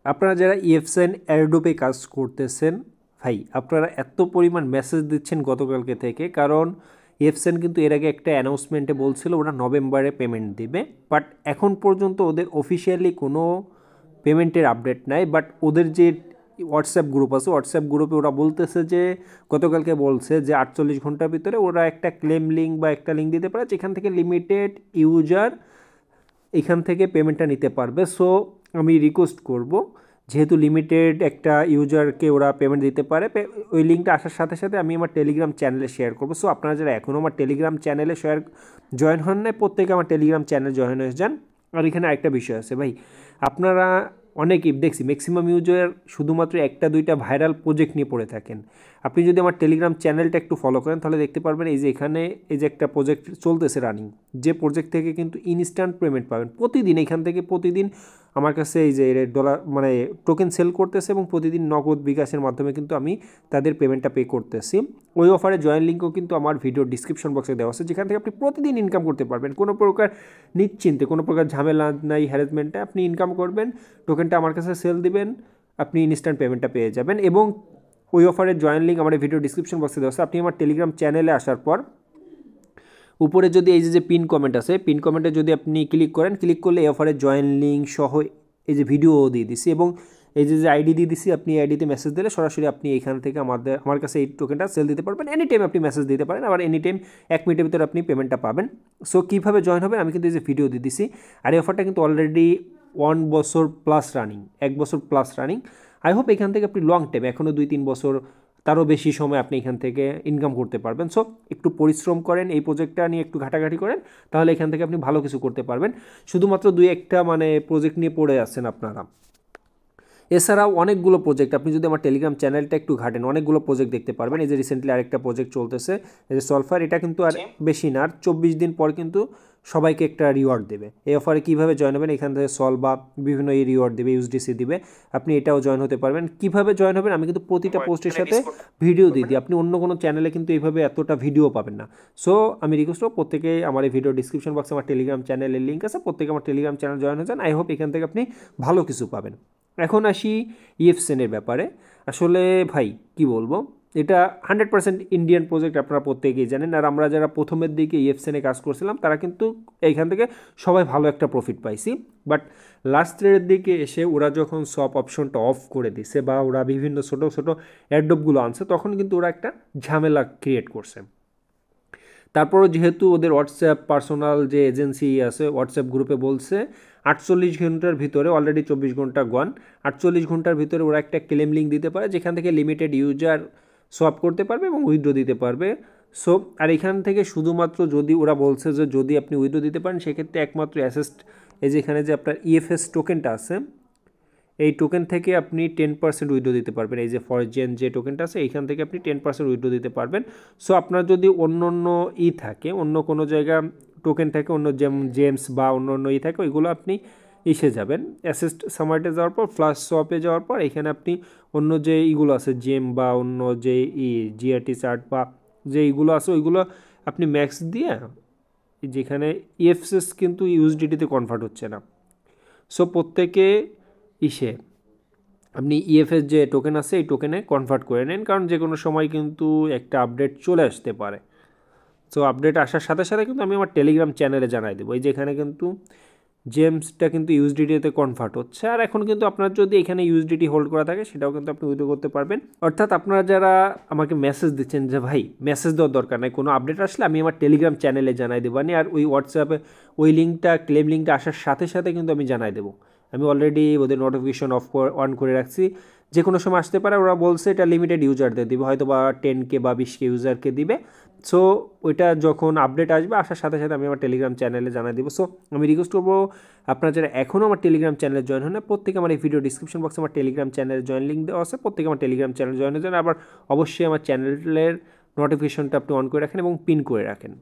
আপনারা যারা ইএফএসএন এয়ারড্রপে কাজ করতেছেন ভাই, আপনারা এত পরিমাণ মেসেজ দিচ্ছেন গতকালকে থেকে, কারণ ইএফএসএন কিন্তু এর আগে একটা অ্যানাউন্সমেন্টে বলছিল ওরা নভেম্বরে পেমেন্ট দিবে, বাট এখন পর্যন্ত ওদের অফিসিয়ালি কোনো পেমেন্টের আপডেট নাই। বাট ওদের যে হোয়াটসঅ্যাপ গ্রুপ আছে, হোয়াটসঅ্যাপ গ্রুপে ওরা বলতেছে যে গতকালকে বলছে যে 48 ঘন্টার ভিতরে ওরা একটা ক্লেম লিঙ্ক বা একটা লিঙ্ক দিতে পারে যেখান থেকে লিমিটেড ইউজার এখান থেকে পেমেন্টটা নিতে পারবে। সো আমি রিকোয়েস্ট করব, যেহেতু লিমিটেড একটা ইউজারকে ওরা পেমেন্ট দিতে পারে, ওই লিঙ্কটা আসার সাথে সাথে আমি আমার টেলিগ্রাম চ্যানেলে শেয়ার করবো। সো আপনারা যারা এখনও আমার টেলিগ্রাম চ্যানেলে জয়েন হন নাই, প্রত্যেকে আমার টেলিগ্রাম চ্যানেলে জয়েন হয়ে যান। আর এখানে আরেকটা বিষয় আছে ভাই, আপনারা অনেকেই দেখছি ম্যাক্সিমাম ইউজার শুধুমাত্র একটা দুইটা ভাইরাল প্রজেক্ট নিয়ে পড়ে থাকেন। আপনি যদি আমার টেলিগ্রাম চ্যানেলটা একটু ফলো করেন তাহলে দেখতে পারবেন এই যে এখানে এই যে একটা প্রজেক্ট চলতেছে রানিং, যে প্রজেক্ট থেকে কিন্তু ইনস্ট্যান্ট পেমেন্ট পাবেন প্রতিদিন। এখান থেকে প্রতিদিন আমার কাছে এই যে ডলার মানে টোকেন সেল করতেছে এবং প্রতিদিন নগদ বিকাশের মাধ্যমে কিন্তু আমি তাদের পেমেন্টটা পে করতেছি। ওই অফারে জয়েন লিঙ্কও কিন্তু আমার ভিডিও ডিসক্রিপশন বক্সে দেওয়া আছে, যেখান থেকে আপনি প্রতিদিন ইনকাম করতে পারবেন কোনো প্রকার নিশ্চিন্তে, কোনো প্রকার ঝামেলা নাই, হ্যারাসমেন্টে আপনি ইনকাম করবেন, টোকেনটা আমার কাছে সেল দিবেন, আপনি ইনস্ট্যান্ট পেমেন্টটা পেয়ে যাবেন। এবং ওই অফারের জয়েন লিঙ্ক আমার ভিডিও ডিসক্রিপশন বক্সে দেওয়া আছে। আপনি আমার টেলিগ্রাম চ্যানেলে আসার পর উপরে যদি এই যে পিন কমেন্ট আছে, পিন কমেন্টে যদি আপনি ক্লিক করেন, ক্লিক করলে এই অফারের জয়েন লিঙ্ক সহ এই যে ভিডিও দিয়ে দিছি এবং এই যে আইডি দিয়ে দিছি, আপনি আইডিতে মেসেজ দিলে সরাসরি আপনি এখান থেকে আমার কাছে এই টোকেনটা সেল দিতে পারবেন। এনি টাইম আপনি মেসেজ দিতে পারেন, আবার এনি টাইম 1 মিনিটের ভিতরে আপনি পেমেন্টটা পাবেন। সো কীভাবে জয়েন হবেন আমি কিন্তু এই যে ভিডিও দিয়ে দিছি। আর এই অফারটা কিন্তু অলরেডি 1 বছর প্লাস রানিং, 1 বছর প্লাস রানিং। আই হোপ এখান থেকে আপনি লং টাইম, এখনও 2-3 বছর তারও বেশি সময় আপনি এখান থেকে ইনকাম করতে পারবেন। সো একটু পরিশ্রম করেন, এই প্রজেক্টটা নিয়ে একটু ঘাটাঘাটি করেন, তাহলে এখান থেকে আপনি ভালো কিছু করতে পারবেন। শুধুমাত্র 2-1টা মানে প্রজেক্ট নিয়ে পড়ে আছেন আপনারা, এছাড়াও অনেকগুলো প্রজেক্ট আপনি যদি আমার টেলিগ্রাম চ্যানেলটা একটু ঘাটেন অনেকগুলো প্রজেক্ট দেখতে পারবেন। এই যে রিসেন্টলি আরেকটা প্রজেক্ট চলতেছে এই যে সলফার, এটা কিন্তু আর বেশি না, আর 24 দিন পর কিন্তু সবাইকে একটা রিওয়ার্ড দেবে। এই অফারে কীভাবে জয়েন হবেন, এখান থেকে সল বা বিভিন্ন এই রিওয়ার্ড দেবে, ইউএসডিসি দিবে, আপনি এটাও জয়েন হতে পারবেন। কীভাবে জয়েন হবেন আমি কিন্তু প্রতিটা পোস্টের সাথে ভিডিও দিয়ে দিই, আপনি অন্য কোনো চ্যানেলে কিন্তু এইভাবে এতটা ভিডিও পাবেন না। সো আমি রিকোয়েস্ট করব প্রত্যেকে আমার এই ভিডিও ডিসক্রিপশন বক্সে আমার টেলিগ্রাম চ্যানেলের লিঙ্ক আছে, প্রত্যেকে আমার টেলিগ্রাম চ্যানেল জয়েন হয়ে যান। আই হোপ এখান থেকে আপনি ভালো কিছু পাবেন। এখন আসি ইএফএসএনের ব্যাপারে। আসলে ভাই কি বলবো, এটা 100% ইন্ডিয়ান প্রজেক্ট, আপনারা প্রত্যেকেই জানেন। আর আমরা যারা প্রথমের দিকে ইএফএসএনে কাজ করছিলাম তারা কিন্তু এইখান থেকে সবাই ভালো একটা প্রফিট পাইছি। বাট লাস্টের দিকে এসে ওরা যখন সব অপশনটা অফ করে দিছে বা ওরা বিভিন্ন ছোটো ছোটো অ্যাডোপগুলো আনছে, তখন কিন্তু ওরা একটা ঝামেলা ক্রিয়েট করছে। তারপরও যেহেতু ওদের হোয়াটসঅ্যাপ পার্সোনাল যে এজেন্সি আছে হোয়াটসঅ্যাপ গ্রুপে বলছে 48 ঘন্টার ভিতরে, অলরেডি 24 ঘন্টা গন, 48 ঘন্টার ভিতরে ওরা একটা ক্লেম লিঙ্ক দিতে পারে যেখান থেকে লিমিটেড ইউজার সোয়াপ করতে পারবে এবং উইথড্র দিতে পারবে। সো আর এখান থেকে শুধুমাত্র যদি ওরা বলছে যে যদি আপনি উইথড্র দিতে পারেন সেক্ষেত্রে একমাত্র অ্যাসেস্ট এই যে এখানে যে আপনার ইএফএস টোকেনটা আছে, এই টোকেন থেকে আপনি 10% উইথড্র দিতে পারবেন। এই যে ফরজেন যে টোকেনটা আছে এইখান থেকে আপনি 10% উইথড্র দিতে পারবেন। সো আপনার যদি অন্য অন্য থাকে, অন্য কোনো জায়গা টোকেন থাকে, অন্য জেমস বা অন্য অন্য থাকে, ওইগুলো আপনি ইসে যাবেন অ্যাসেস্ট সামার্টে যাওয়ার পর ফ্লাশ শপে যাওয়ার পর এখানে আপনি অন্য যে ইগুলো আছে জেম বা অন্য যে জিআরটি চার্ট বা যে ইগুলো আছে ওইগুলো আপনি ম্যাক্স দিয়ে, যেখানে ইএফএস কিন্তু ইউএসডিটিতে কনভার্ট হচ্ছে না। সো প্রত্যেকে আপনি ইএফএস যে টোকেন আছে এই টোকেনে কনভার্ট করে নেন, কারণ যে কোনো সময় কিন্তু একটা আপডেট চলে আসতে পারে। সো আপডেট আসার সাথে সাথে কিন্তু আমি আমার টেলিগ্রাম চ্যানেলে জানাই দেবো। এই যেখানে কিন্তু জেমসটা কিন্তু ইউএসডিটিতে কনভার্ট হচ্ছে। আর এখন কিন্তু আপনার যদি এখানে ইউএসডিটি হোল্ড করা থাকে সেটাও কিন্তু আপনি উইথড্র করতে পারবেন। অর্থাৎ আপনারা যারা আমাকে মেসেজ দিচ্ছেন যে ভাই মেসেজ দেওয়ার দরকার নাই, কোনো আপডেট আসলে আমি আমার টেলিগ্রাম চ্যানেলে জানাই দেবো, আর ওই হোয়াটসঅ্যাপে ওই লিঙ্কটা ক্লেম লিঙ্কটা আসার সাথে সাথে কিন্তু আমি জানাই দেবো। আমি অলরেডি ওদের নোটিফিকেশন অন করে রাখছি, যে কোনো সময় আসতে পারে। ওরা বলছে এটা লিমিটেড ইউজারদের দিবে, হয়তো বা 10K বা 20K ইউজারকে দিবে। সো ওইটা যখন আপডেট আসবে আসার সাথে সাথে আমি আমার টেলিগ্রাম চ্যানেলে জানাই দেবো। সো আমি রিকোয়েস্ট করবো আপনারা যারা এখনও আমার টেলিগ্রাম চ্যানেলে জয়েন হন না, প্রত্যেকে আমার এই ভিডিও ডিসক্রিপশন বক্সে আমার টেলিগ্রাম চ্যানেলের জয়েন লিঙ্ক দেওয়া আছে, প্রত্যেকে আমার টেলিগ্রাম চ্যানেল জয়েন হয়ে যান। আবার অবশ্যই আমার চ্যানেলের নোটিফিকেশনটা আপনি অন করে রাখেন এবং পিন করে রাখেন।